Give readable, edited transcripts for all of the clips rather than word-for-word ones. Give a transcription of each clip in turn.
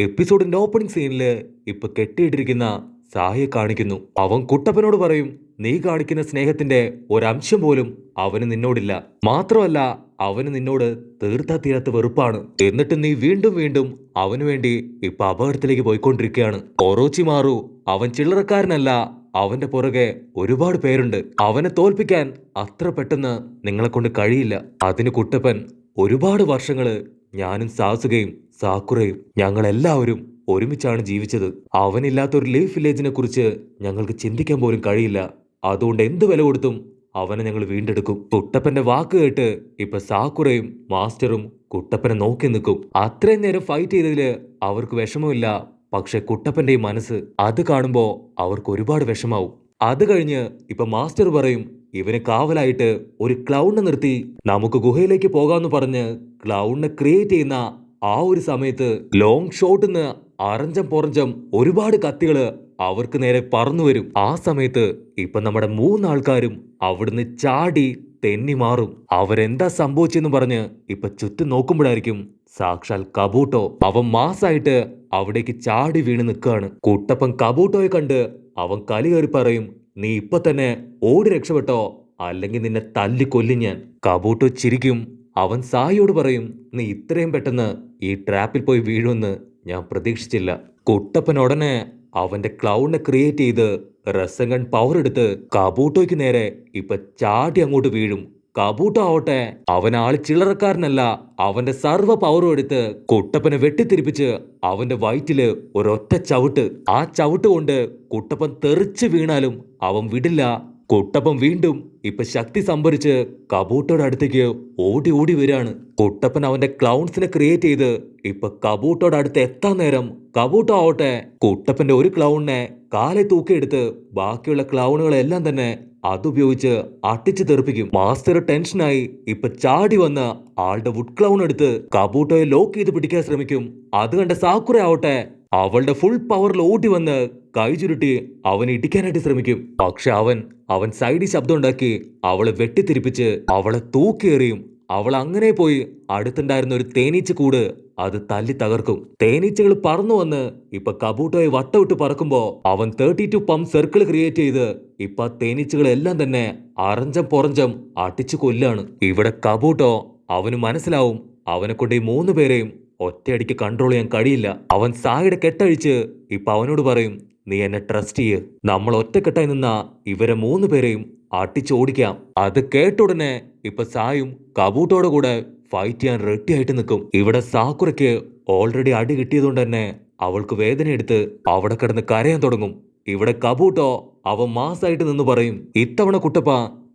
എപ്പിസോഡിന്റെ opening സീനില് ഇപ്പൊ കെട്ടിയിട്ടിരിക്കുന്ന സായെ കാണിക്കുന്നു. അവൻ കുട്ടപ്പനോട് പറയും, നീ കാണിക്കുന്ന സ്നേഹത്തിന്റെ ഒരംശം പോലും അവന് നിന്നോടില്ല. മാത്രമല്ല, അവന് നിന്നോട് തീർത്താ തീരാത്ത വെറുപ്പാണ്. എന്നിട്ട് നീ വീണ്ടും വീണ്ടും അവന് വേണ്ടി ഇപ്പൊ അപകടത്തിലേക്ക് പോയിക്കൊണ്ടിരിക്കുകയാണ്. ഒറോച്ചിമാറു അവൻ ചില്ലറക്കാരനല്ല. അവന്റെ പുറകെ ഒരുപാട് പേരുണ്ട്. അവനെ തോൽപ്പിക്കാൻ അത്ര പെട്ടെന്ന് നിങ്ങളെ കൊണ്ട് കഴിയില്ല. അതിന് കുട്ടപ്പൻ, ഒരുപാട് വർഷങ്ങള് ഞാനും സാസുകയും സാക്കുറയും ഞങ്ങളെല്ലാവരും ഒരുമിച്ചാണ് ജീവിച്ചത്. അവനില്ലാത്ത ഒരു ലീഫ് വില്ലേജിനെ കുറിച്ച് ഞങ്ങൾക്ക് ചിന്തിക്കാൻ പോലും കഴിയില്ല. അതുകൊണ്ട് എന്ത് വില കൊടുത്തും അവനെ ഞങ്ങൾ വീണ്ടെടുക്കും. കുട്ടപ്പന്റെ വാക്ക് കേട്ട് ഇപ്പൊ സാക്കുറയും മാസ്റ്ററും കുട്ടപ്പനെ നോക്കി നിൽക്കും. അത്രയും നേരം ഫൈറ്റ് ചെയ്തതില് അവർക്ക് വിഷമമില്ല. പക്ഷെ കുട്ടപ്പന്റെ ഈ മനസ്സ്, അത് കാണുമ്പോ അവർക്ക് ഒരുപാട് വിഷമാവും. അത് കഴിഞ്ഞ് ഇപ്പൊ മാസ്റ്റർ പറയും, ഇവന് കാവലായിട്ട് ഒരു ക്ലൗണിനെ നിർത്തി നമുക്ക് ഗുഹയിലേക്ക് പോകാമെന്ന് പറഞ്ഞ് ക്ലൗണിനെ ക്രിയേറ്റ് ചെയ്യുന്ന ആ ഒരു സമയത്ത് ലോങ് ഷോട്ടിന്ന് അറഞ്ചം പൊറഞ്ചം ഒരുപാട് കത്തികള് അവർക്ക് നേരെ പറന്നു വരും. ആ സമയത്ത് ഇപ്പൊ നമ്മുടെ മൂന്നാൾക്കാരും അവിടുന്ന് ചാടി തെന്നി മാറും. അവരെന്താ സംഭവിച്ചെന്ന് പറഞ്ഞ് ഇപ്പൊ ചുറ്റും നോക്കുമ്പോഴായിരിക്കും സാക്ഷാൽ കബൂട്ടോ. അവൻ മാസായിട്ട് അവിടേക്ക് ചാടി വീണ് നിൽക്കുകയാണ്. കുട്ടപ്പൻ കബൂട്ടോയെ കണ്ട് അവൻ കലി കയറി പറയും, നീ ഇപ്പൊ തന്നെ ഓടി രക്ഷപ്പെട്ടോ, അല്ലെങ്കിൽ നിന്നെ തല്ലിക്കൊല്ലും ഞാൻ. കബൂട്ടോ ചിരിക്കും. അവൻ സായിയോട് പറയും, നീ ഇത്രയും പെട്ടെന്ന് ഈ ട്രാപ്പിൽ പോയി വീഴുമെന്ന് ഞാൻ പ്രതീക്ഷിച്ചില്ല. കുട്ടപ്പൻ ഉടനെ അവന്റെ ക്ലൗഡിനെ ക്രിയേറ്റ് ചെയ്ത് റസംഗൺ പവർ എടുത്ത് കബൂട്ടോയ്ക്ക് നേരെ ഇപ്പൊ ചാടി അങ്ങോട്ട് വീഴും. കബൂട്ടോ ആവട്ടെ, അവൻ ആള് ചില്ലറക്കാരനല്ല. അവന്റെ സർവ്വ പവറും എടുത്ത് കുട്ടപ്പനെ വെട്ടിത്തിരിപ്പിച്ച് അവന്റെ വയറ്റില് ഒരൊറ്റ ചവിട്ട്. ആ ചവിട്ട് കൊണ്ട് കുട്ടപ്പൻ തെറിച്ച് വീണാലും അവൻ വിടില്ല. കുട്ടപ്പൻ വീണ്ടും ഇപ്പൊ ശക്തി സംഭരിച്ച് കബൂട്ടോയുടെ അടുത്തേക്ക് ഓടി ഓടി വരികയാണ്. കുട്ടപ്പൻ അവന്റെ ക്ലൗൺസിനെ ക്രിയേറ്റ് ചെയ്ത് ഇപ്പൊ കബൂട്ടോയുടെ അടുത്ത് എത്താൻ നേരം കബൂട്ടോ ആവട്ടെ കുട്ടപ്പന്റെ ഒരു ക്ലൗണിനെ കാലെ തൂക്കിയെടുത്ത് ബാക്കിയുള്ള ക്ലൗണുകളെല്ലാം തന്നെ അതുപയോഗിച്ച് അട്ടിച്ചു തെറിപ്പിക്കും. മാസ്റ്റർ ടെൻഷനായി ഇപ്പൊ ചാടി വന്ന് ആളുടെ വുഡ് ക്ലൗൺ എടുത്ത് കബൂട്ടോയെ ലോക്ക് ചെയ്ത് പിടിക്കാൻ ശ്രമിക്കും. അത് കണ്ട സാക്കുറ ആവട്ടെ അവളുടെ ഫുൾ പവറിൽ ഓടി വന്ന് കൈ ചുരുട്ടി അവനെ ഇടിക്കാനായിട്ട് ശ്രമിക്കും. പക്ഷെ അവൻ സൈഡിൽ ശബ്ദം ഉണ്ടാക്കി അവളെ വെട്ടിത്തിരിപ്പിച്ച് അവളെ തൂക്കിയെറിയും. അവൾ അങ്ങനെ പോയി അടുത്തുണ്ടായിരുന്ന ഒരു തേനീച്ച കൂട് അത് തല്ലി തകർക്കും. തേനീച്ചകൾ പറന്നു വന്ന് ഇപ്പൊ കബൂട്ടോയെ വട്ടവിട്ട് പറക്കുമ്പോ അവൻ 32 പമ്പ് സർക്കിൾ ക്രിയേറ്റ് ചെയ്ത് ഇപ്പൊ തേനീച്ചകളെല്ലാം തന്നെ അറഞ്ചം പൊറഞ്ചം അടിച്ചു കൊല്ലാണ്. ഇവിടെ കബൂട്ടോ അവന് മനസ്സിലാവും, അവനെ കൊണ്ട് ഈ 3 പേരെയും ഒറ്റയടിക്ക് കൺട്രോൾ ചെയ്യാൻ കഴിയില്ല. അവൻ സായിയുടെ കെട്ടഴിച്ച് ഇപ്പൊ അവനോട് പറയും, നീ എന്നെ ട്രസ്റ്റ് ചെയ്യ്, നമ്മൾ ഒറ്റക്കെട്ടായി നിന്ന ഇവരെ 3 പേരെയും അടിച്ചോടിക്കാം. അത് കേട്ടുടനെ ഇപ്പൊ സായും കബൂട്ടോടെ കൂടെ ഫൈറ്റ് ചെയ്യാൻ റെഡി ആയിട്ട് നിൽക്കും. ഇവിടെ സാക്കുറയ്ക്ക് ഓൾറെഡി അടി കിട്ടിയതുകൊണ്ട് തന്നെ അവൾക്ക് വേദനയെടുത്ത് അവിടെ കിടന്ന് കരയാൻ തുടങ്ങും. ഇവിടെ കബൂട്ടോ അവൻ മാസായിട്ട് നിന്ന് പറയും, ഇത്തവണ കുട്ടപ്പ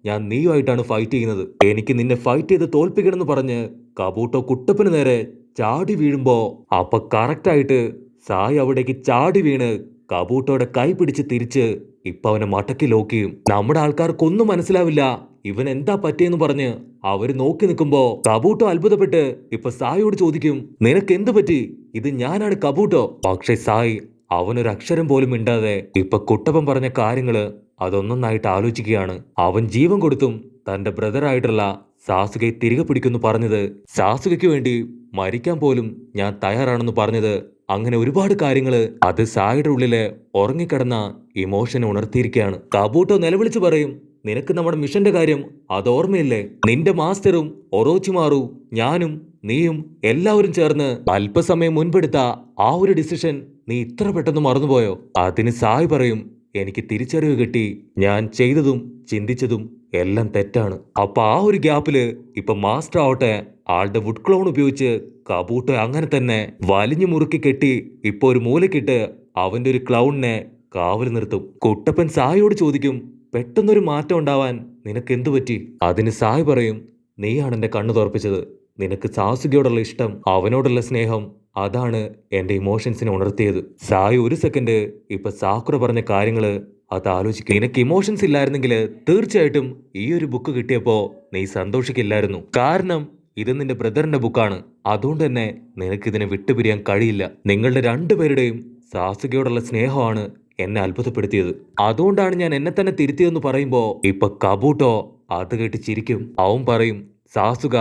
ഞാൻ നീയുമായിട്ടാണ് ഫൈറ്റ് ചെയ്യുന്നത്, എനിക്ക് നിന്നെ ഫൈറ്റ് ചെയ്ത് തോൽപ്പിക്കണമെന്ന് പറഞ്ഞ് കബൂട്ടോ കുട്ടപ്പന് നേരെ ചാടി വീഴുമ്പോ അപ്പൊ കറക്റ്റായിട്ട് സായി അവിടേക്ക് ചാടി വീണ് കബൂട്ടോയുടെ കൈ പിടിച്ച് തിരിച്ച് ഇപ്പൊ അവനെ മടക്കി ലോക്ക് ചെയ്യും. നമ്മുടെ ആൾക്കാർക്കൊന്നും മനസ്സിലാവില്ല ഇവൻ എന്താ പറ്റിയെന്ന് പറഞ്ഞ് അവര് നോക്കി നിൽക്കുമ്പോ കബൂട്ടോ അത്ഭുതപ്പെട്ട് ഇപ്പൊ സായിയോട് ചോദിക്കും, നിനക്ക് എന്ത് പറ്റി? ഇത് ഞാനാണ് കബൂട്ടോ. പക്ഷെ സായി അവനൊരു അക്ഷരം പോലും മിണ്ടാതെ ഇപ്പൊ കുട്ടപ്പൻ പറഞ്ഞ കാര്യങ്ങള് അതൊന്നൊന്നായിട്ട് ആലോചിക്കുകയാണ്. അവൻ ജീവൻ കൊടുത്തും തന്റെ ബ്രദറായിട്ടുള്ള സാസുകയെ തിരികെ പിടിക്കുന്നു പറഞ്ഞത്, സാസുകയ്ക്ക് വേണ്ടി മരിക്കാൻ പോലും ഞാൻ തയ്യാറാണെന്ന് പറഞ്ഞത്, അങ്ങനെ ഒരുപാട് കാര്യങ്ങള് അത് സായിയുടെ ഉള്ളില് ഉറങ്ങിക്കിടന്ന ഇമോഷനെ ഉണർത്തിയിരിക്കുകയാണ്. കബൂട്ടോ നിലവിളിച്ചു പറയും, നിനക്ക് നമ്മുടെ മിഷന്റെ കാര്യം അത് ഓർമ്മയില്ലേ? നിന്റെ മാസ്റ്ററും ഒറോച്ചിമാറു ഞാനും നീയും എല്ലാവരും ചേർന്ന് അല്പസമയം മുൻപെടുത്ത ആ ഒരു ഡിസിഷൻ നീ ഇത്ര പെട്ടെന്ന് മറന്നുപോയോ? അതിന് സായി പറയും, എനിക്ക് തിരിച്ചറിവ് കിട്ടി, ഞാൻ ചെയ്തതും ചിന്തിച്ചതും എല്ലാം തെറ്റാണ്. അപ്പൊ ആ ഒരു ഗ്യാപ്പില് ഇപ്പൊ മാസ്റ്റർ ആവട്ടെ ആളുടെ വുഡ് ക്ലൗൺ ഉപയോഗിച്ച് കബൂട്ടോ അങ്ങനെ തന്നെ വലിഞ്ഞു മുറുക്കി കെട്ടി ഇപ്പൊ ഒരു മൂലക്കിട്ട് അവന്റെ ഒരു ക്ലൗണിനെ കാവൽ നിർത്തും. കുട്ടപ്പൻ സായിയോട് ചോദിക്കും, പെട്ടെന്നൊരു മാറ്റം ഉണ്ടാവാൻ നിനക്ക് എന്തു പറ്റി? അതിന് സായി പറയും, നീയാണ് എന്റെ കണ്ണു തുറപ്പിച്ചത്. നിനക്ക് സാസുകയോടുള്ള ഇഷ്ടം, അവനോടുള്ള സ്നേഹം, അതാണ് എന്റെ ഇമോഷൻസിനെ ഉണർത്തിയത്. സായി ഒരു സെക്കൻഡ് ഇപ്പൊ സാക്കുറ പറഞ്ഞ കാര്യങ്ങള് അത് ആലോചിക്കും. നിനക്ക് ഇമോഷൻസ് ഇല്ലായിരുന്നെങ്കിൽ തീർച്ചയായിട്ടും ഈ ഒരു ബുക്ക് കിട്ടിയപ്പോ നീ സന്തോഷിക്കില്ലായിരുന്നു. കാരണം ഇത് നിന്റെ ബ്രദറിന്റെ ബുക്കാണ്. അതുകൊണ്ട് തന്നെ നിനക്ക് ഇതിനെ വിട്ടുപിരിയാൻ കഴിയില്ല. നിങ്ങളുടെ 2 പേരുടെയും സാസുകയോടുള്ള സ്നേഹമാണ് എന്നെ അത്ഭുതപ്പെടുത്തിയത്. അതുകൊണ്ടാണ് ഞാൻ എന്നെ തന്നെ തിരുത്തിയെന്ന് പറയുമ്പോ ഇപ്പൊ കബൂട്ടോ അത് കേട്ട് ചിരിക്കും. അവൻ പറയും, സാസുക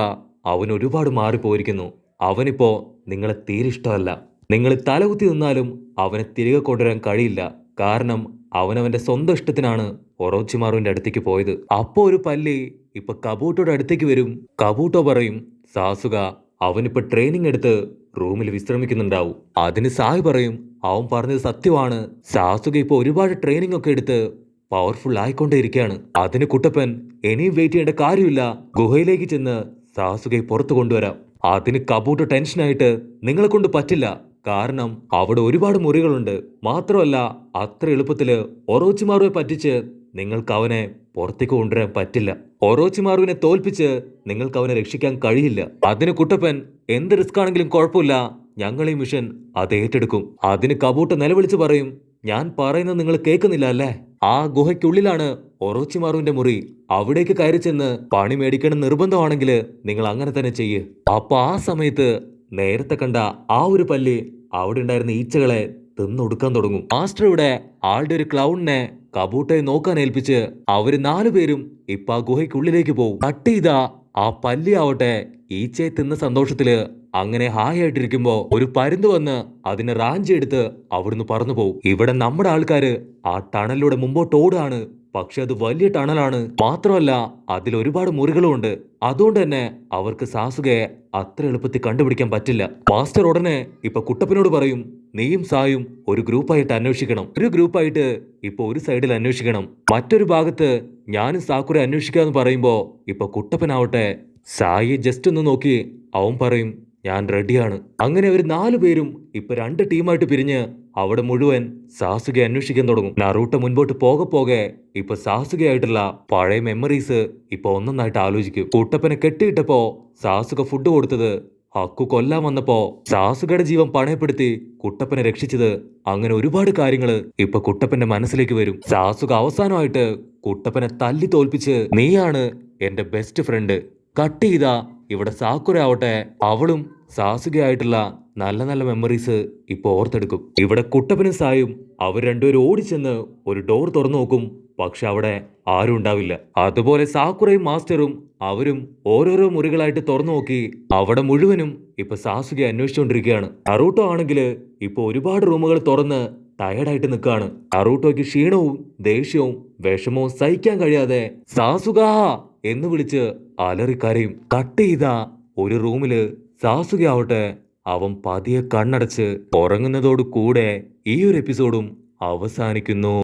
അവൻ ഒരുപാട് മാറിപ്പോയിരിക്കുന്നു. അവനിപ്പോ നിങ്ങളെ തീരെ ഇഷ്ടമല്ല. നിങ്ങൾ തലകുത്തി നിന്നാലും അവനെ തിരികെ കൊണ്ടുവരാൻ കഴിയില്ല. കാരണം അവനവന്റെ സ്വന്തം ഇഷ്ടത്തിനാണ് ഒറോച്ചിമാറുവിന്റെ അടുത്തേക്ക് പോയത്. അപ്പോ ഒരു പല്ലി ഇപ്പൊ കബൂട്ടോയുടെ അടുത്തേക്ക് വരും. കബൂട്ടോ പറയും, സാസുക അവനിപ്പോ ട്രെയിനിങ് എടുത്ത് റൂമിൽ വിശ്രമിക്കുന്നുണ്ടാവും. അതിന് സായ് പറയും, അവൻ പറഞ്ഞത് സത്യമാണ്. സാസുക ഇപ്പൊ ഒരുപാട് ട്രെയിനിങ് ഒക്കെ എടുത്ത് പവർഫുൾ ആയിക്കൊണ്ടേയിരിക്കുകയാണ്. അതിന് കുട്ടപ്പൻ ഇനിയും വെയിറ്റ് ചെയ്യേണ്ട കാര്യമില്ല, ഗുഹയിലേക്ക് ചെന്ന് സാസുകയെ പുറത്തു കൊണ്ടുവരാം. അതിന് കബൂട്ടോ ടെൻഷനായിട്ട്, നിങ്ങളെ കൊണ്ട് പറ്റില്ല, കാരണം അവിടെ ഒരുപാട് മുറികളുണ്ട്. മാത്രമല്ല അത്ര എളുപ്പത്തില് ഒറോച്ചിമാറുവെ പറ്റിച്ച് നിങ്ങൾക്ക് അവനെ പുറത്തേക്ക് കൊണ്ടുവരാൻ പറ്റില്ല. ഒറോച്ചിമാറുവിനെ തോൽപ്പിച്ച് നിങ്ങൾക്ക് അവനെ രക്ഷിക്കാൻ കഴിയില്ല. അതിന് കുട്ടപ്പൻ, എന്ത് റിസ്ക് ആണെങ്കിലും കുഴപ്പമില്ല, ഞങ്ങൾ ഈ മിഷൻ അത് ഏറ്റെടുക്കും. അതിന് കബൂട്ടോ നിലവിളിച്ച് പറയും, ഞാൻ പറയുന്നത് നിങ്ങൾ കേൾക്കുന്നില്ല അല്ലേ? ആ ഗുഹയ്ക്കുള്ളിലാണ് ഒറോച്ചിമാറുവിന്റെ മുറി. അവിടേക്ക് കയറി ചെന്ന് പണി മേടിക്കണം നിർബന്ധമാണെങ്കിൽ നിങ്ങൾ അങ്ങനെ തന്നെ ചെയ്യ്. അപ്പൊ ആ സമയത്ത് നേരത്തെ കണ്ട ആ ഒരു പല്ലി അവിടെ ഉണ്ടായിരുന്ന ഈച്ചകളെ തിന്നൊടുക്കാൻ തുടങ്ങും. മാസ്റ്റർ ഇവിടെ ആളുടെ ഒരു ക്ലൗണിനെ കബൂട്ടയെ നോക്കാൻ ഏൽപ്പിച്ച് അവര് 4 പേരും ഇപ്പൊ ആ ഗുഹയ്ക്കുള്ളിലേക്ക് പോകും. കട്ട് ചെയ്താ ആ പല്ലി ആവട്ടെ ഈച്ചയെ തിന്ന സന്തോഷത്തില് അങ്ങനെ ഹായ് ആയിട്ടിരിക്കുമ്പോ ഒരു പരുന്ത് വന്ന് അതിനെ റാഞ്ചി എടുത്ത് അവിടുന്ന് പറന്നു പോകും. ഇവിടെ നമ്മുടെ ആൾക്കാര് ആ ടണലിലൂടെ മുമ്പോട്ട് ഓടുകയാണ്. പക്ഷെ അത് വലിയ ടണലാണ്. മാത്രമല്ല അതിൽ ഒരുപാട് മുറികളുമുണ്ട്. അതുകൊണ്ട് തന്നെ അവർക്ക് സാസുകയെ അത്ര എളുപ്പത്തിൽ കണ്ടുപിടിക്കാൻ പറ്റില്ല. മാസ്റ്റർ ഉടനെ ഇപ്പൊ കുട്ടപ്പനോട് പറയും, നീയും സായും ഒരു ഗ്രൂപ്പായിട്ട് അന്വേഷിക്കണം. ഒരു ഗ്രൂപ്പായിട്ട് ഇപ്പൊ ഒരു സൈഡിൽ അന്വേഷിക്കണം, മറ്റൊരു ഭാഗത്ത് ഞാനും സാക്കുറെ അന്വേഷിക്കാന്ന് പറയുമ്പോ ഇപ്പൊ കുട്ടപ്പനാവട്ടെ സായിയെ ജസ്റ്റ് ഒന്ന് നോക്കി അവൻ പറയും, ഞാൻ റെഡിയാണ്. അങ്ങനെ അവർ 4 പേരും ഇപ്പൊ 2 ടീമായിട്ട് പിരിഞ്ഞ് അവിടെ മുഴുവൻ സാസുകയെ അന്വേഷിക്കാൻ തുടങ്ങും. നറൂട്ടോ മുൻപോട്ട് പോകെ ഇപ്പൊ സാസുകയായിട്ടുള്ള പഴയ മെമ്മറീസ് ഇപ്പൊ ഒന്നൊന്നായിട്ട് ആലോചിക്കും. കുട്ടപ്പനെ കെട്ടിയിട്ടപ്പോ സാസുക ഫുഡ് കൊടുത്തത്, ഹക്കു കൊല്ലാൻ വന്നപ്പോ സാസുകയുടെ ജീവൻ പണയപ്പെടുത്തി കുട്ടപ്പനെ രക്ഷിച്ചത്, അങ്ങനെ ഒരുപാട് കാര്യങ്ങള് ഇപ്പൊ കുട്ടപ്പന്റെ മനസ്സിലേക്ക് വരും. സാസുക അവസാനമായിട്ട് കുട്ടപ്പനെ തല്ലി തോൽപ്പിച്ച്, നീയാണ് എന്റെ ബെസ്റ്റ് ഫ്രണ്ട്. കട്ട് ചെയ്താ ഇവിടെ സാക്കുറ ആവട്ടെ അവളും സാസുകയായിട്ടുള്ള നല്ല നല്ല മെമ്മറീസ് ഇപ്പൊ ഓർത്തെടുക്കും. ഇവിടെ കുട്ടപ്പനും സായും അവർ രണ്ടുപേരും ഓടിച്ചെന്ന് ഒരു ഡോർ തുറന്നു നോക്കും. പക്ഷെ അവിടെ ആരും ഉണ്ടാവില്ല. അതുപോലെ സാക്കുറയും മാസ്റ്ററും അവരും ഓരോരോ മുറികളായിട്ട് തുറന്നു നോക്കി അവിടെ മുഴുവനും ഇപ്പൊ സാസുകയെ അന്വേഷിച്ചുകൊണ്ടിരിക്കുകയാണ്. നറൂട്ടോ ആണെങ്കില് ഇപ്പൊ ഒരുപാട് റൂമുകൾ തുറന്ന് ടയർഡായിട്ട് നിൽക്കുകയാണ്. നറൂട്ടോയ്ക്ക് ക്ഷീണവും ദേഷ്യവും വിഷമവും സഹിക്കാൻ കഴിയാതെ സാസുക എന്ന് വിളിച്ച് അലറിക്കരയും. കട്ട് ചെയ്ത ഒരു റൂമില് സാസുകയാവട്ടെ അവൻ പതിയെ കണ്ണടച്ച് ഉറങ്ങുന്നതോടു കൂടെ ഈ ഒരു എപ്പിസോഡും അവസാനിക്കുന്നു.